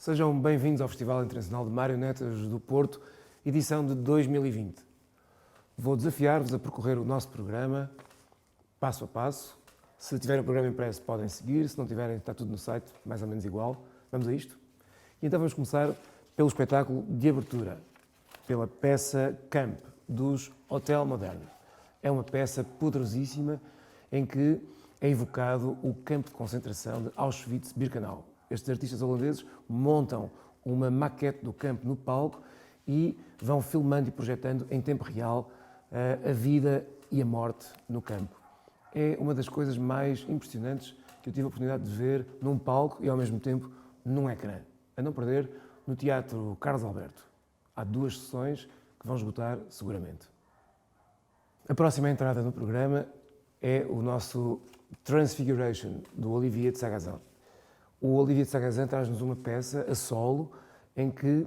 Sejam bem-vindos ao Festival Internacional de Marionetas do Porto, edição de 2020. Vou desafiar-vos a percorrer o nosso programa, passo a passo. Se tiverem o programa impresso, podem seguir. Se não tiverem, está tudo no site, mais ou menos igual. Vamos a isto? E então vamos começar pelo espetáculo de abertura, pela peça Camp, dos Hotel Moderne. É uma peça poderosíssima em que é evocado o campo de concentração de Auschwitz-Birkenau. Estes artistas holandeses montam uma maquete do campo no palco e vão filmando e projetando em tempo real a vida e a morte no campo. É uma das coisas mais impressionantes que eu tive a oportunidade de ver num palco e ao mesmo tempo num ecrã. A não perder no Teatro Carlos Alberto. Há 2 sessões que vão esgotar seguramente. A próxima entrada no programa é o nosso Transfiguration, do Olivier de Sagazan. O Olivier de Sagazan traz-nos uma peça a solo em que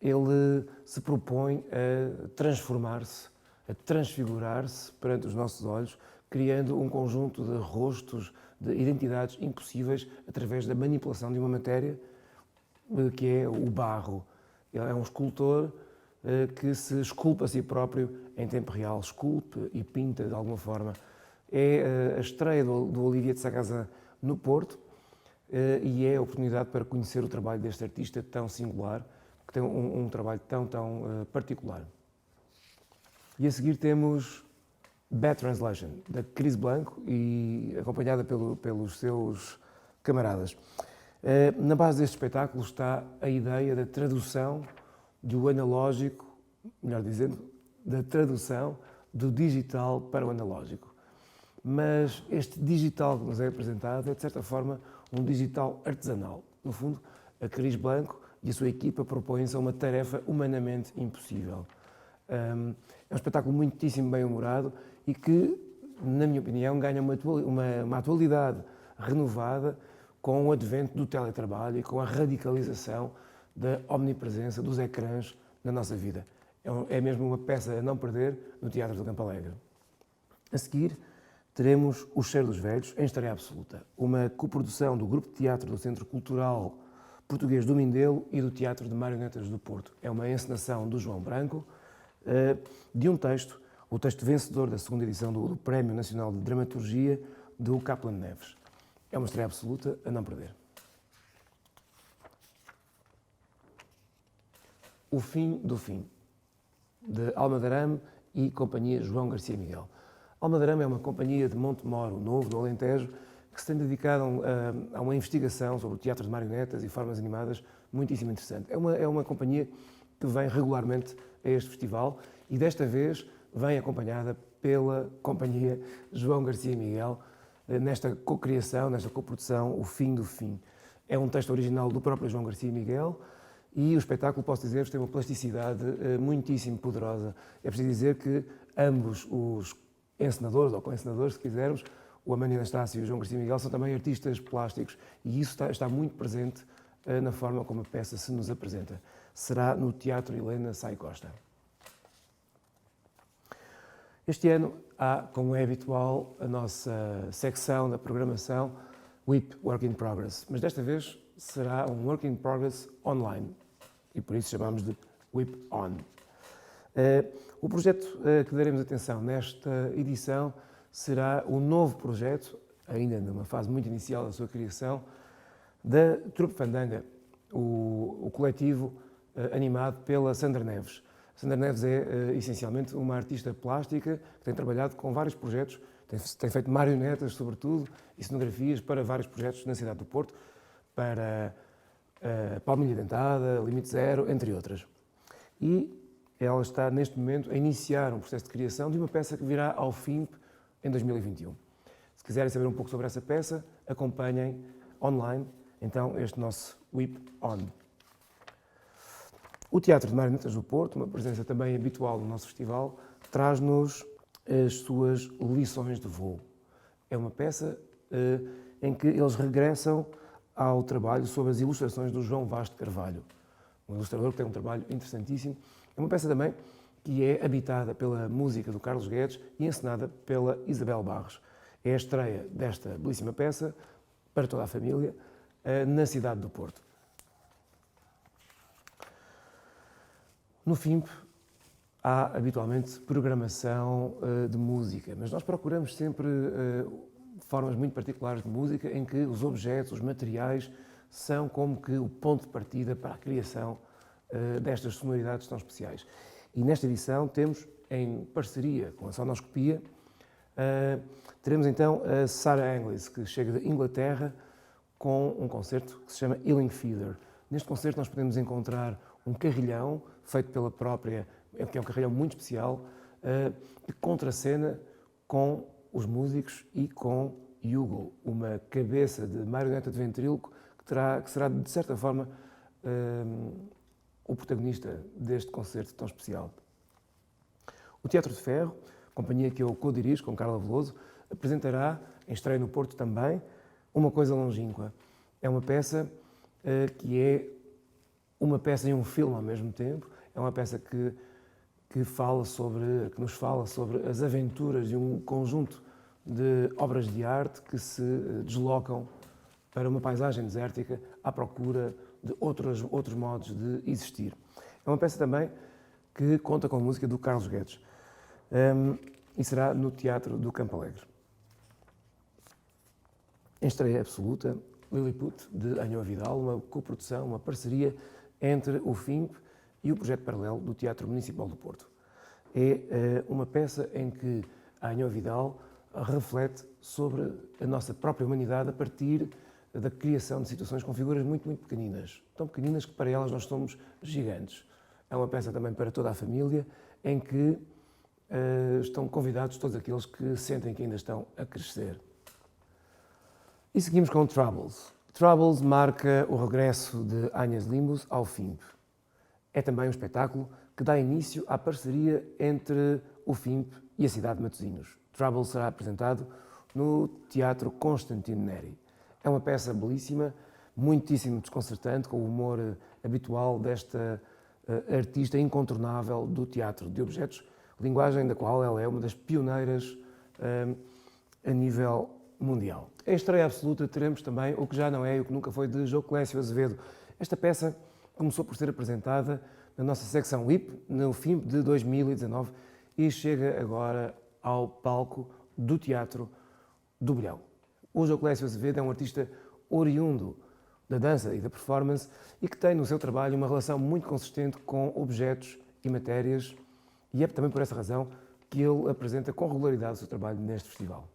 ele se propõe a transformar-se, a transfigurar-se perante os nossos olhos, criando um conjunto de rostos, de identidades impossíveis através da manipulação de uma matéria que é o barro. Ele é um escultor que se esculpe a si próprio em tempo real, esculpe e pinta de alguma forma. É a estreia do Olivier de Sagazan no Porto e é a oportunidade para conhecer o trabalho deste artista tão singular, que tem um trabalho tão particular. E a seguir temos Bad Translation, da Cris Blanco, e acompanhada pelos seus camaradas. Na base deste espetáculo está a ideia da tradução do analógico, melhor dizendo, da tradução do digital para o analógico. Mas este digital que nos é apresentado é, de certa forma, um digital artesanal. No fundo, a Cris Blanco e a sua equipa propõem-se a uma tarefa humanamente impossível. É um espetáculo muitíssimo bem-humorado e que, na minha opinião, ganha uma atualidade renovada com o advento do teletrabalho e com a radicalização da omnipresença dos ecrãs na nossa vida. É mesmo uma peça a não perder no Teatro do Campo Alegre. A seguir, teremos O Cheiro dos Velhos, em estreia absoluta, uma coprodução do Grupo de Teatro do Centro Cultural Português do Mindelo e do Teatro de Marionetas do Porto. É uma encenação do João Branco, de um texto, o texto vencedor da 2ª edição do Prémio Nacional de Dramaturgia do Kaplan Neves. É uma estreia absoluta a não perder. O Fim do Fim, de Almadrame e Companhia João Garcia Miguel. Almadrame é uma companhia de Montemoro, Novo, do Alentejo, que se tem dedicado a uma investigação sobre o teatro de marionetas e formas animadas muitíssimo interessante. É uma companhia que vem regularmente a este festival e desta vez vem acompanhada pela companhia João Garcia Miguel nesta cocriação, nesta coprodução, O Fim do Fim. É um texto original do próprio João Garcia Miguel e o espetáculo, posso dizer-vos, tem uma plasticidade muitíssimo poderosa. É preciso dizer que ambos os encenadores, ou co-encenadores, se quisermos, o Amânio Anastácio e o João Garcia Miguel, são também artistas plásticos e isso está muito presente na forma como a peça se nos apresenta. Será no Teatro Helena Sai Costa. Este ano há, como é habitual, a nossa secção da programação WIP, Work in Progress, mas desta vez será um Work in Progress online e por isso chamamos de WIP On. O projeto que daremos atenção nesta edição será o novo projeto, ainda numa fase muito inicial da sua criação, da Trupe Fandanga, o coletivo animado pela Sandra Neves. Sandra Neves é essencialmente uma artista plástica que tem trabalhado com vários projetos, tem feito marionetas, sobretudo, e cenografias para vários projetos na cidade do Porto, para Palmilha Dentada, Limite Zero, entre outras. E ela está, neste momento, a iniciar um processo de criação de uma peça que virá ao fim em 2021. Se quiserem saber um pouco sobre essa peça, acompanhem online, então, este nosso WIP On. O Teatro de Marionetas do Porto, uma presença também habitual no nosso festival, traz-nos as suas lições de voo. É uma peça em que eles regressam ao trabalho sobre as ilustrações do João Vaz de Carvalho, um ilustrador que tem um trabalho interessantíssimo. É uma peça também que é habitada pela música do Carlos Guedes e encenada pela Isabel Barros. É a estreia desta belíssima peça para toda a família na cidade do Porto. No FIMP há habitualmente programação de música, mas nós procuramos sempre formas muito particulares de música em que os objetos, os materiais, são como que o ponto de partida para a criação destas sonoridades tão especiais. E nesta edição temos, em parceria com a Sonoscopia, teremos então a Sarah Anglis, que chega de Inglaterra com um concerto que se chama Healing Feeder. Neste concerto nós podemos encontrar um carrilhão feito pela própria, que é um carrilhão muito especial, de contracena com os músicos e com Hugo, uma cabeça de marioneta de ventríloco que será, de certa forma, o protagonista deste concerto tão especial. O Teatro de Ferro, companhia que eu co-dirijo com Carla Veloso, apresentará, em estreia no Porto também, Uma Coisa Longínqua. É uma peça que é uma peça e um filme ao mesmo tempo. É uma peça que nos fala sobre as aventuras de um conjunto de obras de arte que se deslocam para uma paisagem desértica à procura de outros modos de existir. É uma peça também que conta com a música do Carlos Guedes e será no Teatro do Campo Alegre. Em estreia absoluta, Lilliput, de Anhô Vidal, uma coprodução, uma parceria entre o FIMP e o projeto paralelo do Teatro Municipal do Porto. É uma peça em que a Anhô Vidal reflete sobre a nossa própria humanidade a partir da criação de situações com figuras muito, muito pequeninas. Tão pequeninas que para elas nós somos gigantes. É uma peça também para toda a família, em que estão convidados todos aqueles que sentem que ainda estão a crescer. E seguimos com Troubles. Troubles marca o regresso de Agnes Limbus ao FIMP. É também um espetáculo que dá início à parceria entre o FIMP e a cidade de Matosinhos. Troubles será apresentado no Teatro Constantino Neri. É uma peça belíssima, muitíssimo desconcertante, com o humor habitual desta artista incontornável do teatro de objetos, linguagem da qual ela é uma das pioneiras a nível mundial. Em estreia absoluta teremos também O Que Já Não É e O Que Nunca Foi, de João Clécio Azevedo. Esta peça começou por ser apresentada na nossa secção WIP, no FIMP de 2019, e chega agora ao palco do Teatro do Bolhão. O João Clécio Azevedo é um artista oriundo da dança e da performance e que tem no seu trabalho uma relação muito consistente com objetos e matérias, e é também por essa razão que ele apresenta com regularidade o seu trabalho neste festival.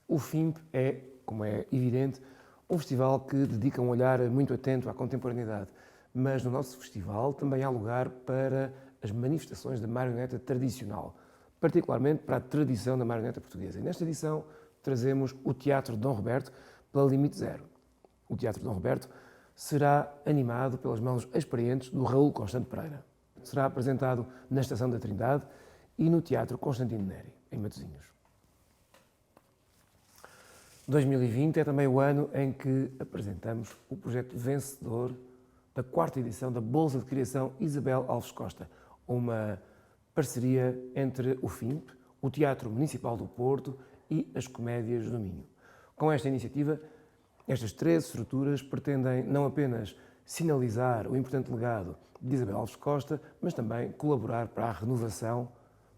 O FIMP é, como é evidente, um festival que dedica um olhar muito atento à contemporaneidade, mas no nosso festival também há lugar para as manifestações da marioneta tradicional, particularmente para a tradição da marioneta portuguesa. E nesta edição trazemos o Teatro de Dom Roberto pela Limite Zero. O Teatro de Dom Roberto será animado pelas mãos experientes do Raul Constante Pereira. Será apresentado na Estação da Trindade e no Teatro Constantino Neri, em Matosinhos. 2020 é também o ano em que apresentamos o projeto vencedor da 4ª edição da Bolsa de Criação Isabel Alves Costa, uma parceria entre o FIMP, o Teatro Municipal do Porto e as Comédias do Minho. Com esta iniciativa, estas 3 estruturas pretendem não apenas sinalizar o importante legado de Isabel Alves Costa, mas também colaborar para a renovação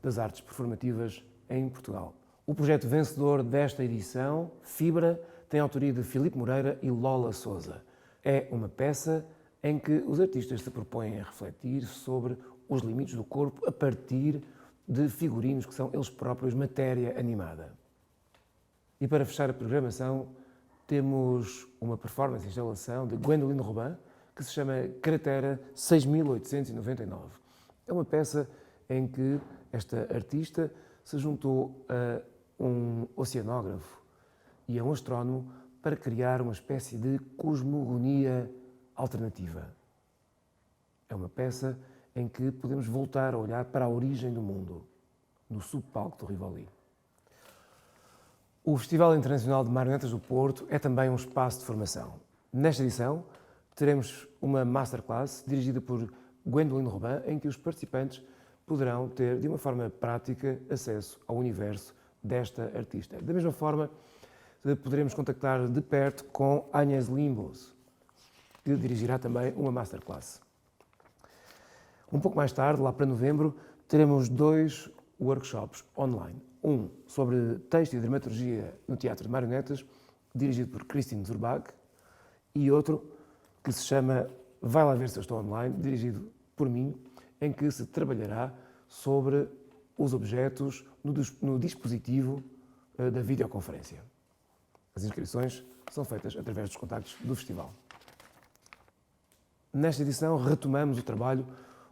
das artes performativas em Portugal. O projeto vencedor desta edição, Fibra, tem a autoria de Filipe Moreira e Lola Sousa. É uma peça em que os artistas se propõem a refletir sobre os limites do corpo a partir de figurinos que são eles próprios matéria animada. E para fechar a programação, temos uma performance, instalação de Gwendoline Robin, que se chama Cratera 6899. É uma peça em que esta artista se juntou a um oceanógrafo e a um astrónomo para criar uma espécie de cosmogonia alternativa. É uma peça em que podemos voltar a olhar para a origem do mundo, no subpalco do Rivoli. O Festival Internacional de Marionetas do Porto é também um espaço de formação. Nesta edição, teremos uma masterclass dirigida por Gwendoline Robin, em que os participantes poderão ter, de uma forma prática, acesso ao universo desta artista. Da mesma forma, poderemos contactar de perto com Agnes Limbus, que dirigirá também uma masterclass. Um pouco mais tarde, lá para novembro, teremos 2 workshops online. Um sobre texto e dramaturgia no Teatro de Marionetas, dirigido por Christine Zurbach, e outro que se chama Vai lá ver se eu estou online, dirigido por mim, em que se trabalhará sobre os objetos no dispositivo da videoconferência. As inscrições são feitas através dos contactos do festival. Nesta edição retomamos o trabalho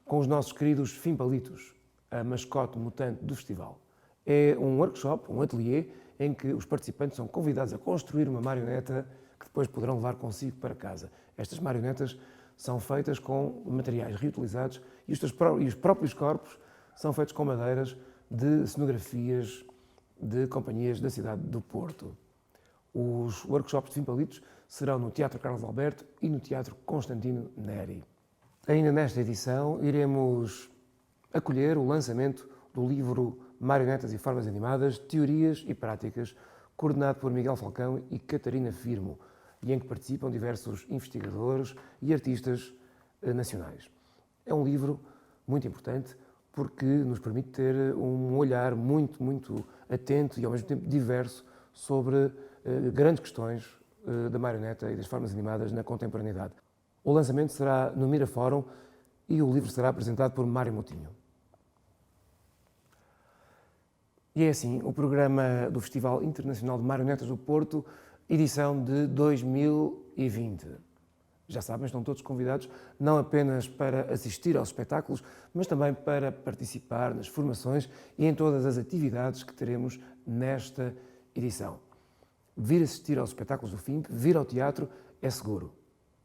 com os nossos queridos Fimpalitos, a mascote mutante do festival. É um workshop, um ateliê, em que os participantes são convidados a construir uma marioneta que depois poderão levar consigo para casa. Estas marionetas são feitas com materiais reutilizados e os próprios corpos são feitos com madeiras de cenografias de companhias da cidade do Porto. Os workshops de Fimpalitos serão no Teatro Carlos Alberto e no Teatro Constantino Neri. Ainda nesta edição iremos acolher o lançamento do livro Marionetas e Formas Animadas, Teorias e Práticas, coordenado por Miguel Falcão e Catarina Firmo, e em que participam diversos investigadores e artistas nacionais. É um livro muito importante porque nos permite ter um olhar muito atento e ao mesmo tempo diverso sobre grandes questões da marioneta e das formas animadas na contemporaneidade. O lançamento será no Mirafórum e o livro será apresentado por Mário Moutinho. E é assim, o programa do Festival Internacional de Marionetas do Porto, edição de 2020. Já sabem, estão todos convidados, não apenas para assistir aos espetáculos, mas também para participar nas formações e em todas as atividades que teremos nesta edição. Vir assistir aos espetáculos do FIMP, vir ao teatro, é seguro.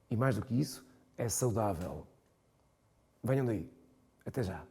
E mais do que isso, é saudável. Venham daí. Até já.